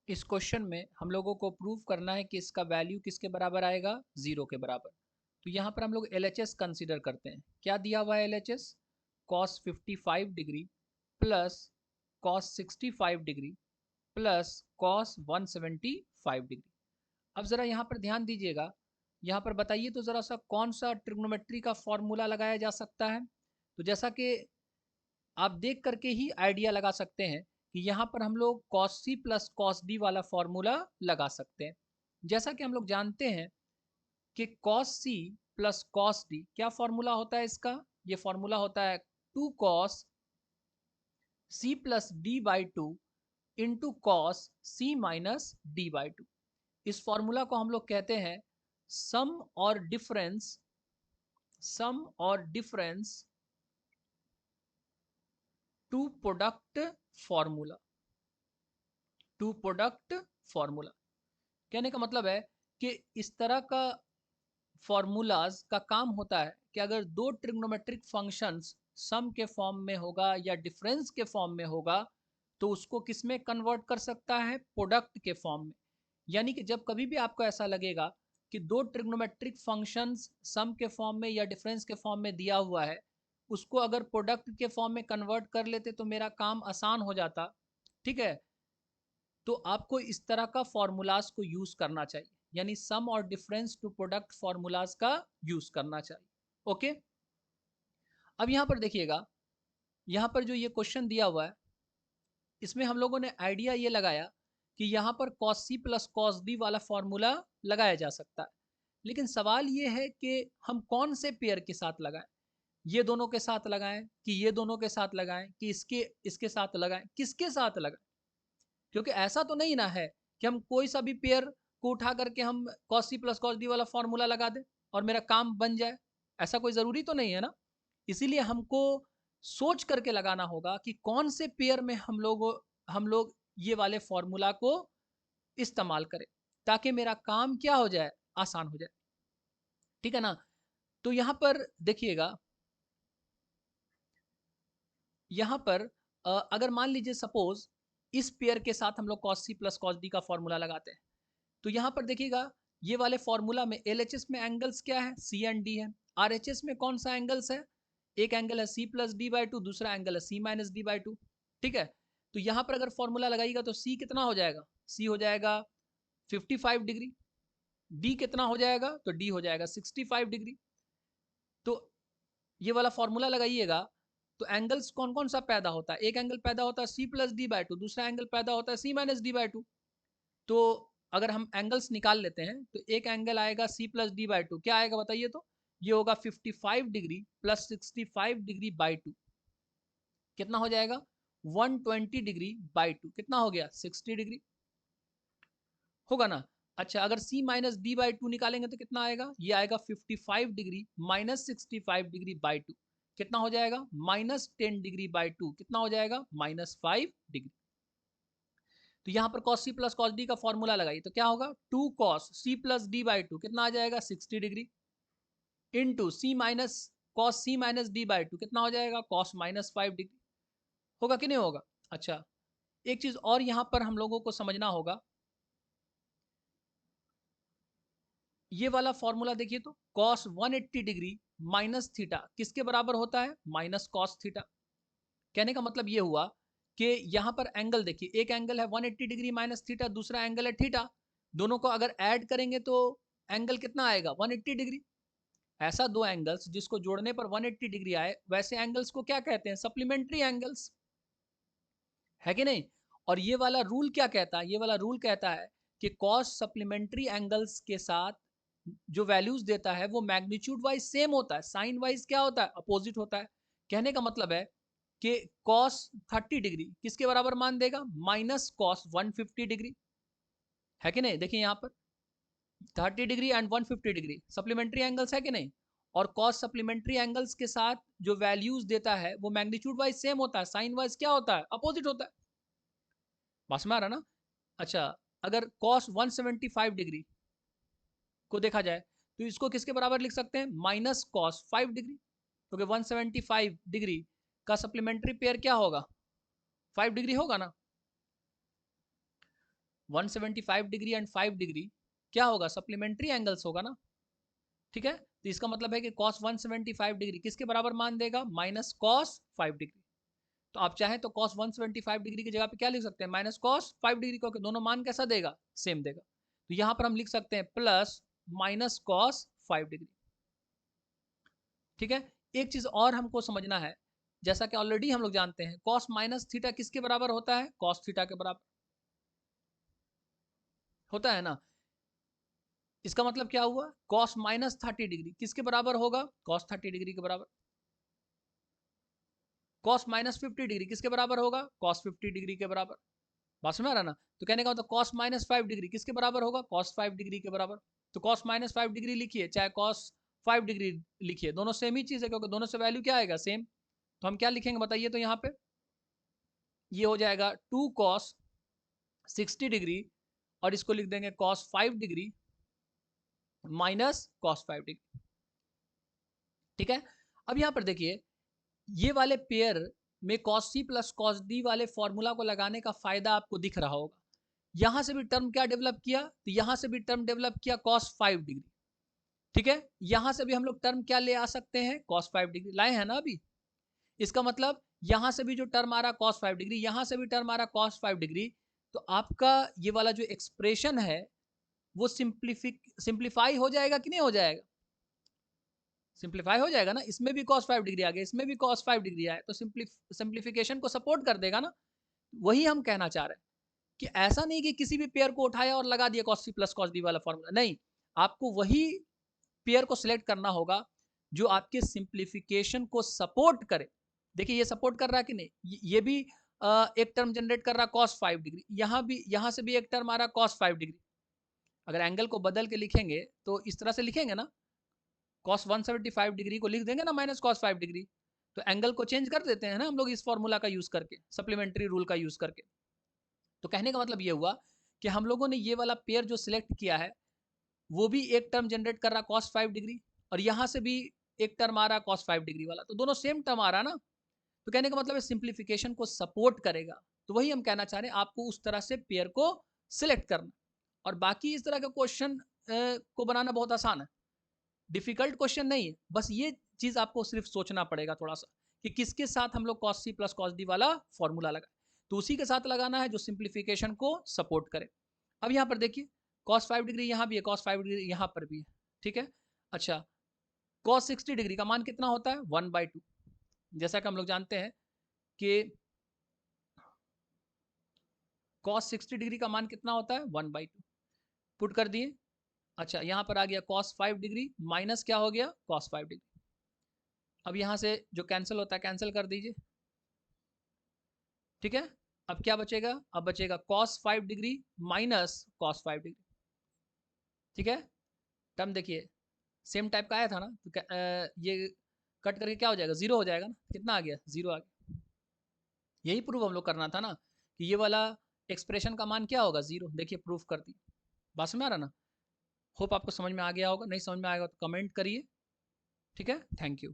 इस क्वेश्चन में हम लोगों को प्रूव करना है कि इसका वैल्यू किसके बराबर आएगा, 0 के बराबर। तो यहाँ पर हम लोग LHS कंसीडर करते हैं। क्या दिया हुआ है LHS? cos 55 degree plus cos 65 degree plus cos 175 degree. अब ज़रा यहाँ पर ध्यान दीजिएगा, यहाँ पर बताइए तो ज़रा सा कौन सा ट्रिग्नोमेट्री का फॉर्मूला लगाया जा सकता है। तो जैसा कि आप देख करके ही आइडिया लगा सकते हैं कि यहाँ पर हम लोग cos c plus cos d वाला फॉर्मूला लगा सकते हैं। जैसा कि हम लोग जानते हैं कि cos c plus cos d क्या फॉर्मूला होता है इसका? ये फॉर्मूला होता है 2 cos c plus d by two into cos c minus d by two. इस फॉर्मूला को हम लोग कहते हैं सम और डिफरेंस टू प्रोडक्ट फॉर्मूला। कहने का मतलब है कि इस तरह का फॉर्मूलाज का काम होता है कि अगर दो ट्रिग्नोमेट्रिक फंक्शंस सम के फॉर्म में होगा या डिफरेंस के फॉर्म में होगा तो उसको किस में कन्वर्ट कर सकता है, प्रोडक्ट के फॉर्म में। यानी कि जब कभी भी आपको ऐसा लगेगा कि दो ट्रिग्नोमेट्रिक फंक्शंस सम के फॉर्म में या डिफरेंस के फॉर्म में दिया हुआ है, उसको अगर प्रोडक्ट के फॉर्म में कन्वर्ट कर लेते तो मेरा काम आसान हो जाता। ठीक है, तो आपको इस तरह का फॉर्मूलाज को यूज करना चाहिए, यानी सम और डिफरेंस टू प्रोडक्ट फॉर्मूलाज का यूज करना चाहिए। ओके, अब यहां पर देखिएगा, यहां पर जो ये क्वेश्चन दिया हुआ है इसमें हम लोगों ने आइडिया ये लगाया कि यहाँ पर cos c plus cos d वाला फॉर्मूला लगाया जा सकता है। लेकिन सवाल ये है कि हम कौन से पेयर के साथ लगाएं, ये दोनों के साथ लगाएं कि ये दोनों के साथ लगाएं कि इसके इसके साथ लगाएं, किसके साथ लगाएं। क्योंकि ऐसा तो नहीं ना है कि हम कोई सा भी पेयर को उठा करके हम cos c plus cos d वाला फॉर्मूला लगा दें और मेरा काम बन जाए। ऐसा कोई ज़रूरी तो नहीं है ना। इसीलिए हमको सोच करके लगाना होगा कि कौन से पेयर में हम लोग ये वाले फॉर्मूला को इस्तेमाल करें ताकि मेरा काम क्या हो जाए, आसान हो जाए। ठीक है ना। तो यहां पर देखिएगा, यहां पर अगर मान लीजिए सपोज इस पेयर के साथ हम लोग cos c plus cos d का फॉर्मूला लगाते हैं, तो यहां पर देखिएगा ये वाले फॉर्मूला में LHS में एंगल्स क्या है, C एंड D है। RHS में कौन सा एंगल्स है, एक एंगल है C plus D by two, दूसरा एंगल है C minus D by two. ठीक है, तो यहां पर अगर फॉर्मूला लगाइएगा तो C कितना हो जाएगा, C हो जाएगा 55 डिग्री, D कितना हो जाएगा तो D हो जाएगा 65 डिग्री। तो ये वाला फॉर्मूला लगाइएगा तो एंगल्स कौन कौन सा पैदा होता है, एक एंगल पैदा होता है C plus D by two, दूसरा एंगल पैदा होता है C minus D by two. तो अगर हम एंगल्स निकाल लेते हैं तो एक एंगल आएगा C plus D by two, क्या आएगा बताइए तो, ये होगा 55 degree plus 65 degree by two, कितना हो जाएगा 120 डिग्री बाई टू, कितना हो गया 60 डिग्री, होगा ना। अच्छा, अगर C minus D by two निकालेंगे तो कितना आएगा, ये आएगा 55 degree minus 65 degree by two, कितना हो जाएगा माइनस 10 डिग्री बाई टू, कितना हो जाएगा माइनस 5 डिग्री। तो यहाँ पर cos c plus cos d का फॉर्मूला लगाइए तो क्या होगा 2 cos c plus D by two, कितना आ जाएगा 60 degree, into c minus cos c minus D by two, कितना हो जाएगा cos माइनस 5 डिग्री, होगा कि नहीं होगा। अच्छा, एक चीज और यहाँ पर हम लोगों को समझना होगा, ये वाला फॉर्मूला देखिए तो cos 180 डिग्री माइनस थीटा किसके बराबर होता है, माइनस cos थीटा। कहने का मतलब ये हुआ कि यहाँ पर एंगल देखिए, एक एंगल है 180 डिग्री माइनस थीटा, दूसरा एंगल है थीटा, दोनों को अगर ऐड करेंगे तो एंगल कितना आएगा 180 डिग्री। ऐसा दो एंगल्स जिसको जोड़ने पर 180 डिग्री आए, वैसे एंगल्स को क्या कहते हैं, सप्लीमेंट्री एंगल्स, है कि नहीं। और ये वाला रूल क्या कहता है, ये वाला रूल कहता है कि कॉस सप्लीमेंट्री एंगल्स के साथ जो वैल्यूज देता है वो मैग्नीट्यूड वाइज सेम होता है, साइन वाइज क्या होता है, अपोजिट होता है। कहने का मतलब है कि कॉस 30 डिग्री किसके बराबर मान देगा, माइनस कॉस 150 डिग्री, है कि नहीं। देखिए यहाँ पर 30 degree and 150 degree supplementary angles है कि नहीं, और कॉस सप्लीमेंट्री एंगल्स के साथ जो वैल्यूज देता है वो मैग्नीट्यूड वाइज सेम होता है, साइन वाइज क्या होता है, अपोजिट होता है। बस में आ रहा ना। अच्छा, अगर कॉस 175 डिग्री को देखा जाए तो इसको किसके बराबर लिख सकते हैं, माइनस कॉस 5 डिग्री, क्योंकि 175 डिग्री का सप्लीमेंट्री पेयर क्या होगा, 5 डिग्री होगा ना। 175 डिग्री एंड 5 डिग्री क्या होगा, सप्लीमेंट्री एंगल्स होगा ना, ठीक है। तो इसका मतलब है कि cos 175 डिग्री किसके बराबर मान देगा, माइनस cos 5 डिग्री। तो आप चाहें तो cos 175 डिग्री की जगह पे क्या लिख सकते हैं, माइनस cos 5 डिग्री, क्योंकि दोनों मान कैसा देगा, सेम देगा। तो यहां पर हम लिख सकते हैं प्लस माइनस cos 5 डिग्री, ठीक है। एक चीज और हमको समझना है, जैसा कि ऑलरेडी हम लोग जानते हैं cos माइनस थीटा किसके बराबर होता है, cos थीटा के बराबर होता है ना। इसका मतलब क्या हुआ, cos माइनस 30 डिग्री किसके बराबर होगा, cos 30 डिग्री के बराबर। cos माइनस 50 डिग्री किसके बराबर होगा, cos 50 डिग्री के बराबर। बात समझ आ रहा ना। तो कहने का मतलब cos माइनस 5 डिग्री किसके बराबर होगा, cos 5 डिग्री के बराबर। तो cos माइनस 5 डिग्री लिखिए चाहे cos 5 डिग्री लिखिए, दोनों सेम ही चीज है, क्योंकि दोनों से वैल्यू क्या आएगा, सेम। तो हम क्या लिखेंगे बताइए, तो यहाँ पे ये हो जाएगा 2 cos 60 डिग्री, और इसको लिख देंगे cos 5 degree minus cos 5 degree, ठीक है। अब यहां पर देखिए, ये वाले पेयर में cos c plus cos d वाले फॉर्मूला को लगाने का फायदा आपको दिख रहा होगा। यहां से भी टर्म क्या डेवलप किया, तो यहां से भी टर्म डेवलप किया cos 5 डिग्री, ठीक है। यहां से भी हम लोग टर्म क्या ले आ सकते हैं, cos 5 डिग्री लाए हैं ना अभी। इसका मतलब यहां से भी जो टर्म आ रहा cos 5 डिग्री, यहां से भी टर्म आ रहा cos 5 डिग्री, तो आपका ये वाला जो एक्सप्रेशन है वो सिंप्लीफाई हो जाएगा कि नहीं हो जाएगा, सिंप्लीफाई हो जाएगा ना। इसमें भी cos 5 डिग्री आ गया, इसमें भी cos 5 डिग्री आया, तो सिंप्लीफिकेशन को सपोर्ट कर देगा ना। वही हम कहना चाह रहे हैं कि ऐसा नहीं कि किसी भी पेयर को उठाया और लगा दिया cos c plus cos d वाला फॉर्मूला, नहीं, आपको वही पेयर को सिलेक्ट करना होगा जो आपके सिंप्लीफिकेशन को सपोर्ट करे। देखिए ये सपोर्ट कर रहा है कि नहीं, ये भी एक टर्म जनरेट कर रहा cos 5 डिग्री, यहां से भी एक टर्म आ रहा cos 5 डिग्री। अगर एंगल को बदल के लिखेंगे तो इस तरह से लिखेंगे ना, cos 175 डिग्री को लिख देंगे ना माइनस cos 5 डिग्री। तो एंगल को चेंज कर देते हैं ना हम लोग इस फॉर्मूला का यूज करके, सप्लीमेंट्री रूल का यूज करके। तो कहने का मतलब ये हुआ कि हम लोगों ने ये वाला पेयर जो सिलेक्ट किया है वो भी एक टर्म जनरेट कर रहा cos 5 डिग्री, और यहां से भी एक टर्म आ रहा cos 5 डिग्री वाला, तो दोनों सेम टर्म आ रहा ना। तो कहने का मतलब है सिंप्लीफिकेशन को सपोर्ट करेगा। तो वही हम कहना चाह रहे हैं, आपको उस तरह से पेयर को सिलेक्ट करना। और बाकी इस तरह के क्वेश्चन को बनाना बहुत आसान है, डिफिकल्ट क्वेश्चन नहीं है। बस ये चीज आपको सिर्फ सोचना पड़ेगा थोड़ा सा कि किसके साथ हम लोग cos c plus cos d वाला फॉर्मूला लगाए, तो उसी के साथ लगाना है जो सिंप्लीफिकेशन को सपोर्ट करे। अब यहाँ पर देखिए cos 5 डिग्री यहाँ भी है, cos 5 डिग्री यहाँ पर भी है, ठीक है। अच्छा, cos 60 डिग्री का मान कितना होता है, 1/2। जैसा कि हम लोग जानते हैं कि cos 60 डिग्री का मान कितना होता है, 1/2। पुट कर दिए। अच्छा, यहाँ पर आ गया cos 5 डिग्री माइनस क्या हो गया, cos 5 डिग्री। अब यहाँ से जो कैंसिल होता है कैंसिल कर दीजिए, ठीक है। अब क्या बचेगा, अब बचेगा cos 5 degree minus cos 5 degree, ठीक है। टर्म देखिए सेम टाइप का आया था ना, तो ये कट करके क्या हो जाएगा, जीरो हो जाएगा ना। कितना आ गया, जीरो आ गया। यही प्रूफ हम लोग करना था ना कि ये वाला एक्सप्रेशन का मान क्या होगा, जीरो। देखिए प्रूफ कर दी, बस में आ रहा ना। होप आपको समझ में आ गया होगा, नहीं समझ में आएगा तो कमेंट करिए, ठीक है। Thank you.